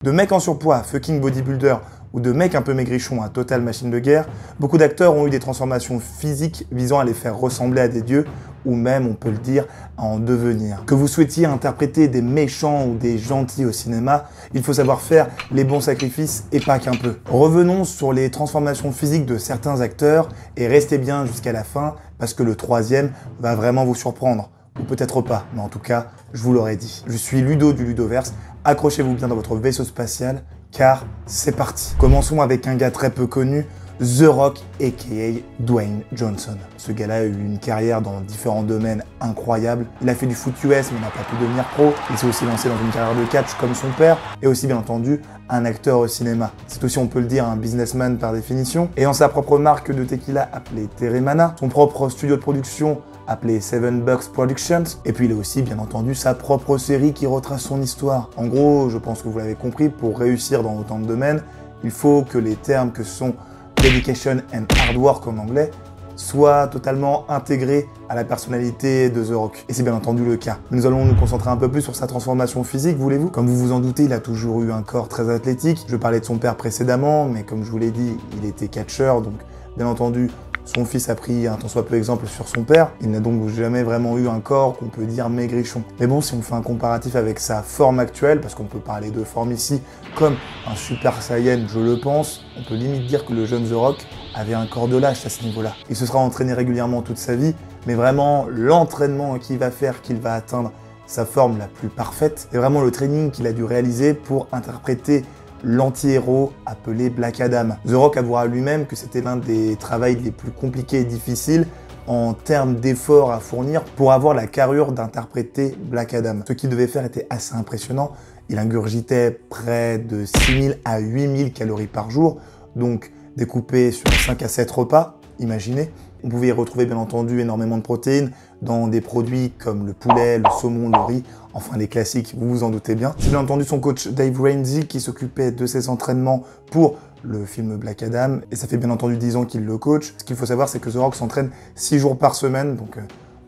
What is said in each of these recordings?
De mec en surpoids à fucking bodybuilder ou de mec un peu maigrichon à total machine de guerre, beaucoup d'acteurs ont eu des transformations physiques visant à les faire ressembler à des dieux, ou même, on peut le dire, à en devenir. Que vous souhaitiez interpréter des méchants ou des gentils au cinéma, il faut savoir faire les bons sacrifices et pas qu'un peu. Revenons sur les transformations physiques de certains acteurs et restez bien jusqu'à la fin parce que le troisième va vraiment vous surprendre. Ou peut-être pas, mais en tout cas, je vous l'aurais dit. Je suis Ludo du Ludoverse, accrochez-vous bien dans votre vaisseau spatial, car c'est parti. Commençons avec un gars très peu connu, The Rock, a.k.a. Dwayne Johnson. Ce gars-là a eu une carrière dans différents domaines incroyables. Il a fait du foot US, mais n'a pas pu devenir pro. Il s'est aussi lancé dans une carrière de catch comme son père, et aussi bien entendu, un acteur au cinéma. C'est aussi, on peut le dire, un businessman par définition. Ayant sa propre marque de tequila appelée Teremana, son propre studio de production appelé Seven Bucks Productions, et puis il a aussi bien entendu sa propre série qui retrace son histoire. En gros, je pense que vous l'avez compris, pour réussir dans autant de domaines, il faut que les termes que sont dedication and hard work en anglais soient totalement intégrés à la personnalité de The Rock. Et c'est bien entendu le cas. Nous allons nous concentrer un peu plus sur sa transformation physique, voulez-vous? Comme vous vous en doutez, il a toujours eu un corps très athlétique. Je parlais de son père précédemment, mais comme je vous l'ai dit, il était catcheur, donc bien entendu, son fils a pris un tant soit peu exemple sur son père. Il n'a donc jamais vraiment eu un corps qu'on peut dire maigrichon. Mais bon, si on fait un comparatif avec sa forme actuelle, parce qu'on peut parler de forme ici comme un Super Saiyan, je le pense, on peut limite dire que le jeune The Rock avait un corps de lâche à ce niveau-là. Il se sera entraîné régulièrement toute sa vie, mais vraiment l'entraînement qui va faire qu'il va atteindre sa forme la plus parfaite, c'est vraiment le training qu'il a dû réaliser pour interpréter l'anti-héros appelé Black Adam. The Rock avouera lui-même que c'était l'un des travaux les plus compliqués et difficiles en termes d'efforts à fournir pour avoir la carrure d'interpréter Black Adam. Ce qu'il devait faire était assez impressionnant. Il ingurgitait près de 6000 à 8000 calories par jour, donc découpé sur 5 à 7 repas, imaginez. On pouvait y retrouver bien entendu énormément de protéines dans des produits comme le poulet, le saumon, le riz, enfin les classiques, vous vous en doutez bien. C'est bien entendu son coach Dave Ramsey qui s'occupait de ses entraînements pour le film Black Adam, et ça fait bien entendu 10 ans qu'il le coach. Ce qu'il faut savoir, c'est que The Rock s'entraîne 6 jours par semaine, donc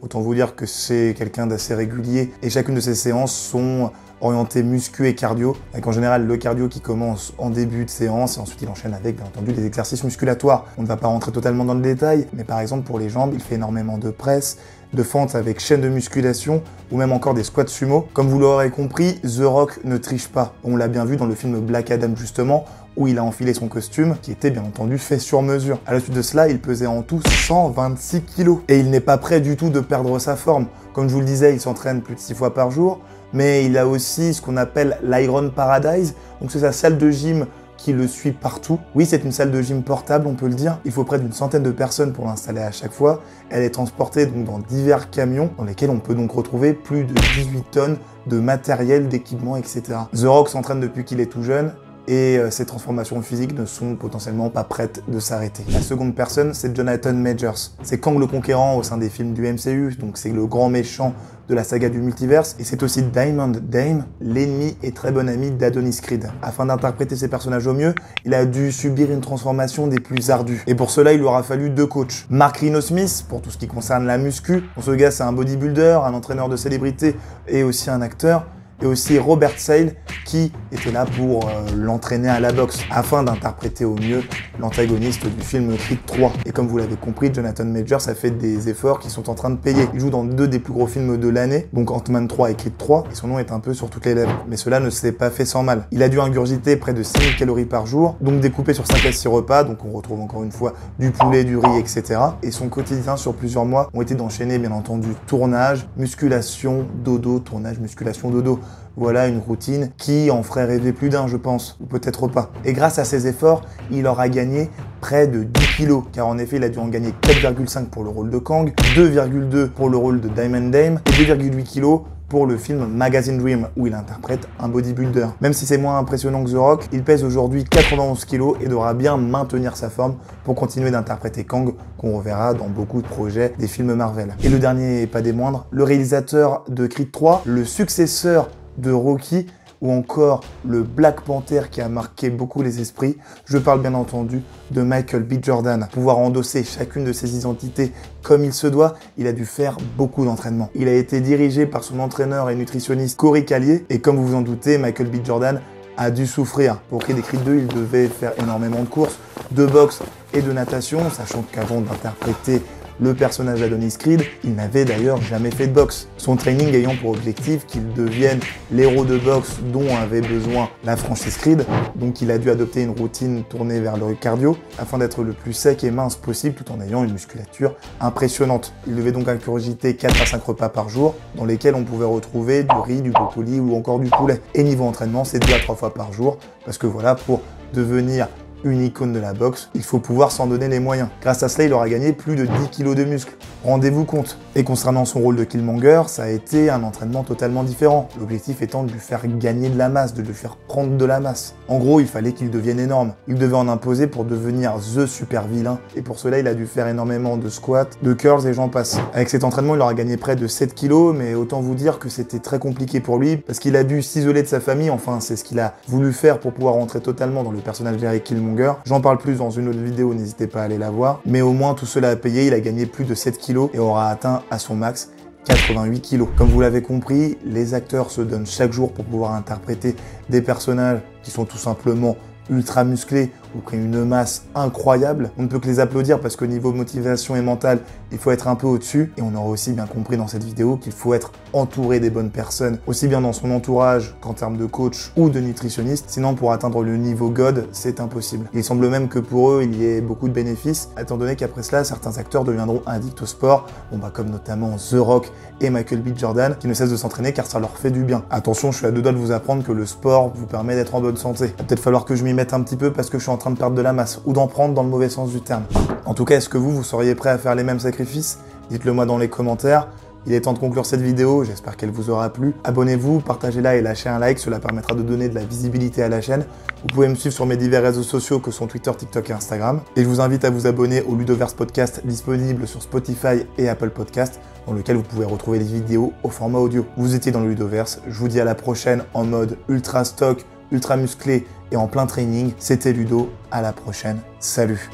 autant vous dire que c'est quelqu'un d'assez régulier, et chacune de ses séances sont orienté muscu et cardio, avec en général le cardio qui commence en début de séance et ensuite il enchaîne avec bien entendu des exercices musculatoires. On ne va pas rentrer totalement dans le détail, mais par exemple pour les jambes, il fait énormément de presse, de fente avec chaîne de musculation ou même encore des squats sumo. Comme vous l'aurez compris, The Rock ne triche pas. On l'a bien vu dans le film Black Adam justement, où il a enfilé son costume, qui était bien entendu fait sur mesure. À la suite de cela, il pesait en tout 126 kg. Et il n'est pas prêt du tout de perdre sa forme. Comme je vous le disais, il s'entraîne plus de 6 fois par jour, mais il a aussi ce qu'on appelle l'Iron Paradise, donc c'est sa salle de gym qui le suit partout. Oui, c'est une salle de gym portable, on peut le dire. Il faut près d'une centaine de personnes pour l'installer à chaque fois. Elle est transportée donc dans divers camions, dans lesquels on peut donc retrouver plus de 18 tonnes de matériel, d'équipement, etc. The Rock s'entraîne depuis qu'il est tout jeune, et ses transformations physiques ne sont potentiellement pas prêtes de s'arrêter. La seconde personne, c'est Jonathan Majors. C'est Kang le Conquérant au sein des films du MCU, donc c'est le grand méchant de la saga du multiverse, et c'est aussi Diamond Dame, l'ennemi et très bon ami d'Adonis Creed. Afin d'interpréter ses personnages au mieux, il a dû subir une transformation des plus ardues. Et pour cela, il lui aura fallu 2 coachs. Mark Rino Smith, pour tout ce qui concerne la muscu. Bon, ce gars, c'est un bodybuilder, un entraîneur de célébrité et aussi un acteur. Et aussi Robert Sale qui était là pour l'entraîner à la boxe afin d'interpréter au mieux l'antagoniste du film Creed 3. Et comme vous l'avez compris, Jonathan Majors a fait des efforts qui sont en train de payer. Il joue dans 2 des plus gros films de l'année, donc Ant-Man 3 et Creed 3, et son nom est un peu sur toutes les lèvres. Mais cela ne s'est pas fait sans mal. Il a dû ingurgiter près de 6000 calories par jour, donc découpé sur 5 à 6 repas, donc on retrouve encore une fois du poulet, du riz, etc. Et son quotidien sur plusieurs mois ont été d'enchaîner bien entendu tournage, musculation, dodo, tournage, musculation, dodo. Voilà une routine qui en ferait rêver plus d'un, je pense, ou peut-être pas. Et grâce à ses efforts, il aura gagné près de 10 kilos, car en effet, il a dû en gagner 4,5 pour le rôle de Kang, 2,2 pour le rôle de Diamond Dame, et 2,8 kilos pour le film Magazine Dream, où il interprète un bodybuilder. Même si c'est moins impressionnant que The Rock, il pèse aujourd'hui 91 kilos et devra bien maintenir sa forme pour continuer d'interpréter Kang, qu'on reverra dans beaucoup de projets des films Marvel. Et le dernier, et pas des moindres, le réalisateur de Creed 3, le successeur de Rocky, ou encore le Black Panther qui a marqué beaucoup les esprits, je parle bien entendu de Michael B. Jordan. Pour pouvoir endosser chacune de ses identités comme il se doit, il a dû faire beaucoup d'entraînement. Il a été dirigé par son entraîneur et nutritionniste Corey Callier, et comme vous vous en doutez, Michael B. Jordan a dû souffrir. Pour créer des Creed 2, il devait faire énormément de courses, de boxe et de natation, sachant qu'avant d'interpréter le personnage d'Adonis Creed, il n'avait d'ailleurs jamais fait de boxe. Son training ayant pour objectif qu'il devienne l'héros de boxe dont avait besoin la franchise Creed, donc il a dû adopter une routine tournée vers le cardio afin d'être le plus sec et mince possible tout en ayant une musculature impressionnante. Il devait donc ingurgiter 4 à 5 repas par jour dans lesquels on pouvait retrouver du riz, du brocoli ou encore du poulet. Et niveau entraînement, c'est 2 à 3 fois par jour parce que voilà, pour devenir une icône de la boxe, il faut pouvoir s'en donner les moyens. Grâce à cela, il aura gagné plus de 10 kilos de muscles. Rendez-vous compte. Et concernant son rôle de Killmonger, ça a été un entraînement totalement différent. L'objectif étant de lui faire gagner de la masse, de lui faire prendre de la masse. En gros, il fallait qu'il devienne énorme. Il devait en imposer pour devenir THE super vilain. Et pour cela, il a dû faire énormément de squats, de curls et j'en passe. Avec cet entraînement, il aura gagné près de 7 kilos, mais autant vous dire que c'était très compliqué pour lui, parce qu'il a dû s'isoler de sa famille, enfin c'est ce qu'il a voulu faire pour pouvoir rentrer totalement dans le personnage de Killmonger. J'en parle plus dans une autre vidéo, n'hésitez pas à aller la voir. Mais au moins, tout cela a payé, il a gagné plus de 7 kilos et aura atteint à son max 88 kilos. Comme vous l'avez compris, les acteurs se donnent chaque jour pour pouvoir interpréter des personnages qui sont tout simplement ultra musclés ou qui ont une masse incroyable. On ne peut que les applaudir parce qu'au niveau motivation et mental, il faut être un peu au-dessus. Et on aura aussi bien compris dans cette vidéo qu'il faut être entouré des bonnes personnes, aussi bien dans son entourage qu'en termes de coach ou de nutritionniste. Sinon, pour atteindre le niveau God, c'est impossible. Il semble même que pour eux, il y ait beaucoup de bénéfices, étant donné qu'après cela, certains acteurs deviendront addicts au sport, comme notamment The Rock et Michael B. Jordan, qui ne cessent de s'entraîner car ça leur fait du bien. Attention, je suis à deux doigts de vous apprendre que le sport vous permet d'être en bonne santé. Il va peut-être falloir que je m'y mette un petit peu parce que je suis en train de perdre de la masse, ou d'en prendre dans le mauvais sens du terme. En tout cas, est-ce que vous seriez prêt à faire les mêmes sacrifices? Dites-le moi dans les commentaires. Il est temps de conclure cette vidéo, j'espère qu'elle vous aura plu. Abonnez-vous, partagez-la et lâchez un like, cela permettra de donner de la visibilité à la chaîne. Vous pouvez me suivre sur mes divers réseaux sociaux que sont Twitter, TikTok et Instagram. Et je vous invite à vous abonner au Ludoverse Podcast disponible sur Spotify et Apple Podcast, dans lequel vous pouvez retrouver les vidéos au format audio. Vous étiez dans le Ludoverse, je vous dis à la prochaine en mode ultra stock, ultra musclé et en plein training. C'était Ludo, à la prochaine, salut.